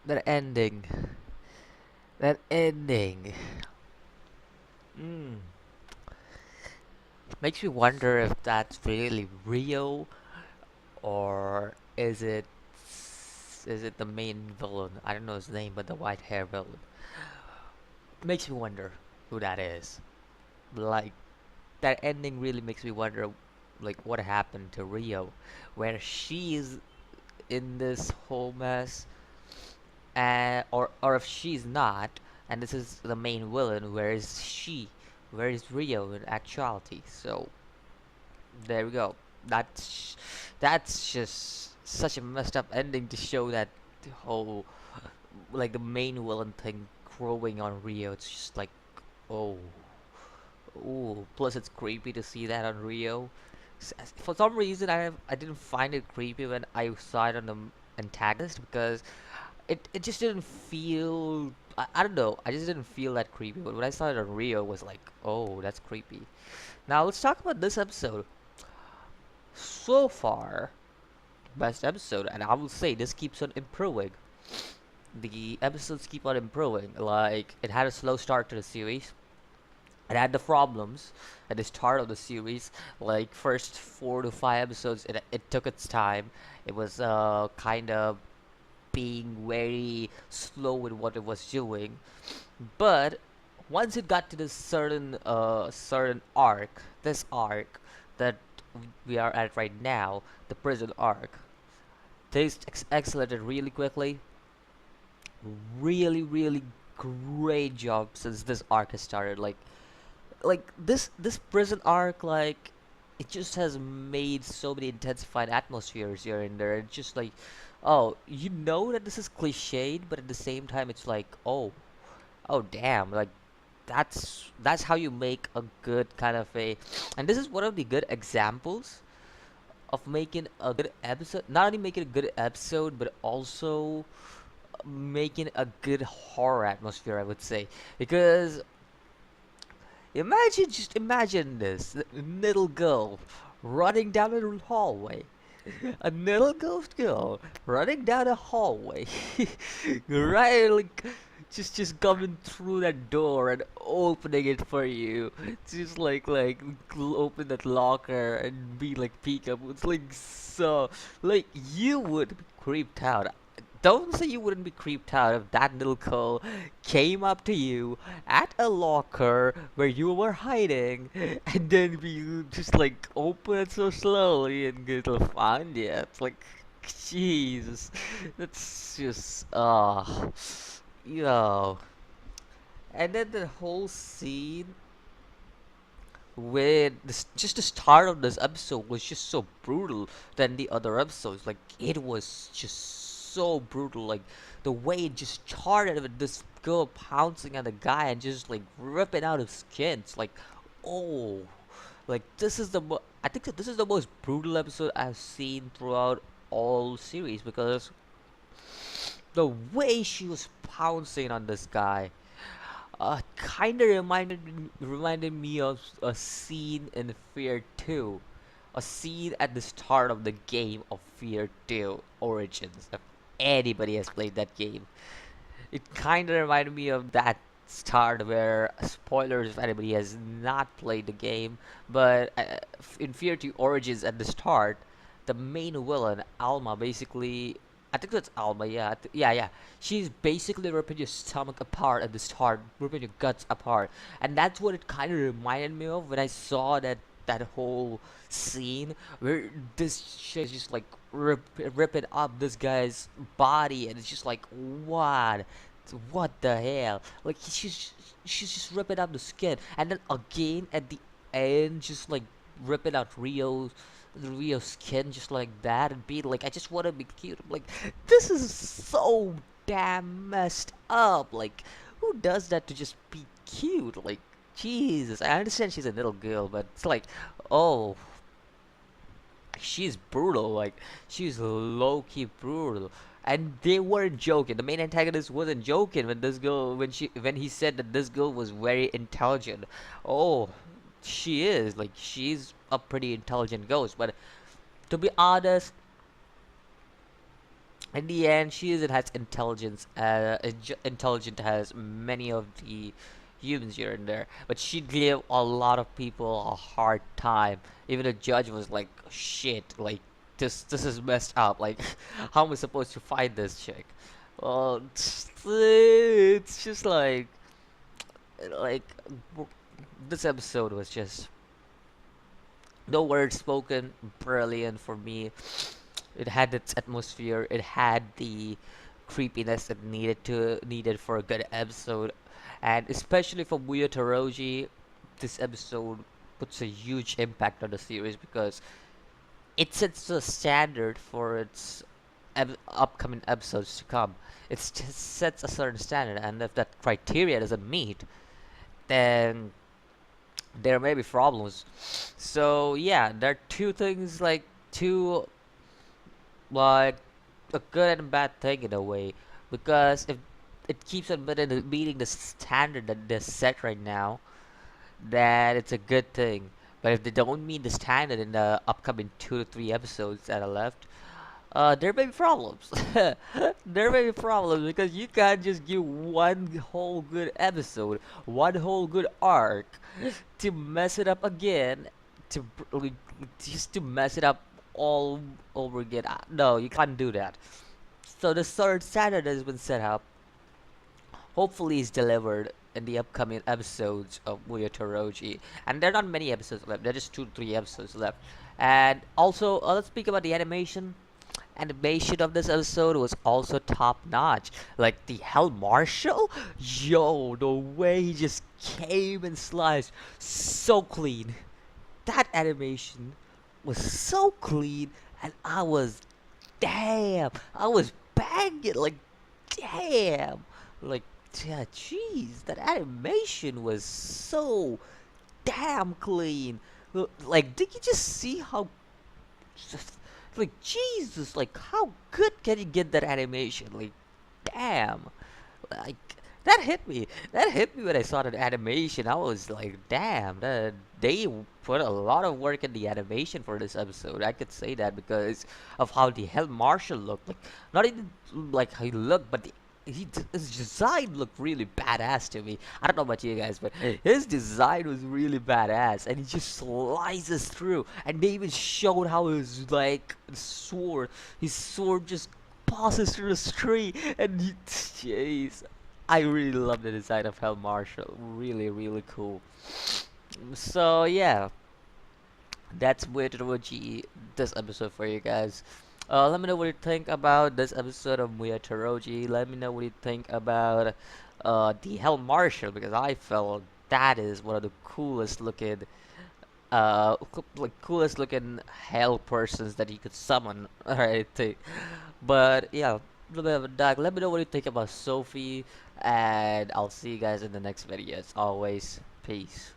That ending. That ending. Mm. Makes me wonder if that's really real, or is it the main villain? I don't know his name, but the white hair villain. Makes me wonder who that is. Like, that ending really makes me wonder, like, what happened to Rio, where she's in this whole mess, and or if she's not, and this is the main villain, where is she? Where is Rio in actuality? So there we go. That's just such a messed up ending to show that the whole, like, the main villain thing growing on Rio. It's just like, oh, ooh. Plus, it's creepy to see that on Rio. For some reason, I didn't find it creepy when I saw it on the antagonist, because it just didn't feel. I don't know. I just didn't feel that creepy. But when I saw it on Rio, it was like, oh, that's creepy. Now let's talk about this episode. So far, best episode, and I will say this keeps on improving. The episodes keep on improving. Like, it had a slow start to the series. It had the problems at the start of the series. Like, first 4 to 5 episodes, it took its time. It was kind of being very slow with what it was doing. But once it got to this certain arc, this arc that we are at right now, the prison arc, things accelerated really quickly. Really, really great job since this arc has started. Like this prison arc, like, it just has made so many intensified atmospheres here and there. It's just like, oh, you know that this is cliched, but at the same time, it's like, oh damn, like, that's how you make a good kind of a, and this is one of the good examples of making a good episode. Not only making a good episode, but also making a good horror atmosphere, I would say. Because just imagine this little girl running down a hallway. A little ghost girl running down a hallway. Right, like, just coming through that door and opening it for you. Just like open that locker and be like peekaboo. It's like, so, like, you would be creeped out. Don't say you wouldn't be creeped out if that little girl came up to you at a locker where you were hiding, and then you just like open it so slowly and it'll find you. It's like, Jesus, that's just yo. And then the whole scene with this, just the start of this episode was just so brutal than the other episodes. Like, it was just so brutal. Like, the way it just started with this girl pouncing on the guy and just like ripping out his skin. It's like, oh, like, this is I think that this is the most brutal episode I've seen throughout all series, because the way she was pouncing on this guy kind of reminded me of a scene in Fear 2, a scene at the start of the game of Fear 2 Origins. If anybody has played that game, it kind of reminded me of that start, where, spoilers if anybody has not played the game, but in Fear 2 Origins, at the start, the main villain, Alma, basically, I think that's Alma, yeah, yeah. She's basically ripping your stomach apart at the start, ripping your guts apart, and that's what it kind of reminded me of when I saw that whole scene where this shit is just like ripping up this guy's body, and it's just like, what the hell? Like, she's just ripping out the skin, and then again at the end, just like ripping out Rio's skin just like that, and be like, I just want to be cute. I'm like, this is so damn messed up. Like, who does that to just be cute? Like, Jesus, I understand she's a little girl, but it's like, oh, she's brutal. Like, she's low key brutal. And they weren't joking. The main antagonist wasn't joking when he said that this girl was very intelligent. Oh, she is. Like, she's a pretty intelligent ghost. But to be honest, In the end, she isn't as intelligent as many of the humans here and there, but she gave a lot of people a hard time. Even the judge was like, "Shit, like this is messed up. Like, how am I supposed to fight this chick?" Well, it's just like this episode was just no words spoken, brilliant for me. It had its atmosphere. It had the creepiness that needed for a good episode, and especially for Muyo Toroji, this episode puts a huge impact on the series because it sets the standard for its upcoming episodes to come. It just sets a certain standard, and if that criteria doesn't meet, then there may be problems. So yeah, there are two things two like a good and bad thing in a way, because if it keeps on meeting the standard that they set right now, then it's a good thing. But if they don't meet the standard in the upcoming 2 to 3 episodes that are left, there may be problems. There may be problems because you can't just give one whole good episode, one whole good arc, to mess it up again, like, just to mess it up all over again. No, you can't do that. So the third standard has been set up. Hopefully, is delivered in the upcoming episodes of Muyo Toroji. And there are not many episodes left. There are just 2 to 3 episodes left. And also, let's speak about the animation of this episode was also top notch. Like the Hell Marshal, yo, the way he just came and sliced, so clean. That animation was so clean, and I was banging like, damn, like, yeah, jeez, that animation was so damn clean. Like, did you just see how just like Jesus, like how good can you get that animation? Like, damn, like that hit me. That hit me when I saw that animation. I was like, damn, they put a lot of work in the animation for this episode. I could say that because of how the Hell Marshal looked. Like, not even like how he looked, but his design looked really badass to me. I don't know about you guys, but his design was really badass, and he just slices through. And they even showed how his sword just passes through the tree, and jeez, I really love the design of Hell Marshal. Really, really cool. So yeah, that's with Rouji this episode for you guys. Let me know what you think about this episode of Muya Toroji. Let me know what you think about the Hell Marshal, because I felt that is one of the coolest looking hell persons that you could summon. Alright, but yeah, a little bit of a dark. Let me know what you think about Sophie, and I'll see you guys in the next video. As always, peace.